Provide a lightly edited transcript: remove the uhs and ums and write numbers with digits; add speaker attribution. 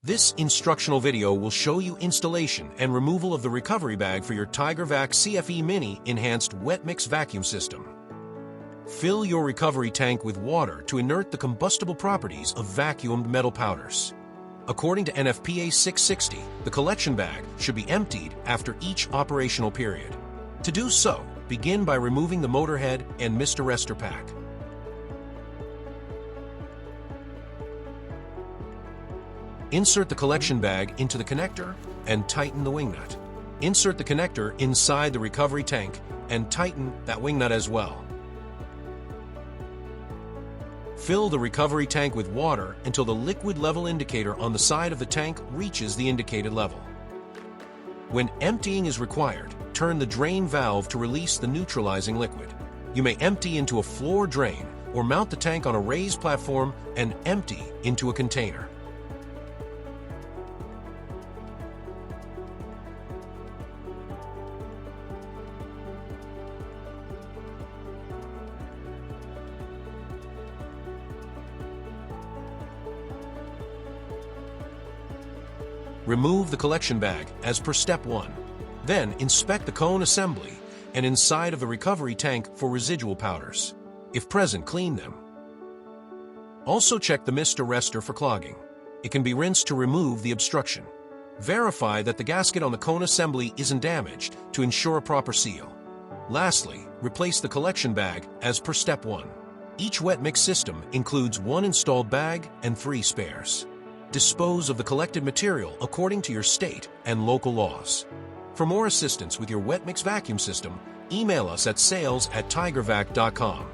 Speaker 1: This instructional video will show you installation and removal of the recovery bag for your Tiger-Vac CFE Mini Enhanced Wet Mix Vacuum System. Fill your recovery tank with water to inert the combustible properties of vacuumed metal powders. According to NFPA 660, the collection bag should be emptied after each operational period. To do so, begin by removing the motor head and mist arrestor pack. Insert the collection bag into the connector and tighten the wing nut. Insert the connector inside the recovery tank and tighten that wing nut as well. Fill the recovery tank with water until the liquid level indicator on the side of the tank reaches the indicated level. When emptying is required, turn the drain valve to release the neutralizing liquid. You may empty into a floor drain or mount the tank on a raised platform and empty into a container. Remove the collection bag as per step 1. Then inspect the cone assembly and inside of the recovery tank for residual powders. If present, clean them. Also check the mist arrestor for clogging. It can be rinsed to remove the obstruction. Verify that the gasket on the cone assembly isn't damaged to ensure a proper seal. Lastly, replace the collection bag as per step 1. Each wet mix system includes 1 installed bag and 3 spares. Dispose of the collected material according to your state and local laws. For more assistance with your wet mix vacuum system, email us at sales@tigervac.com.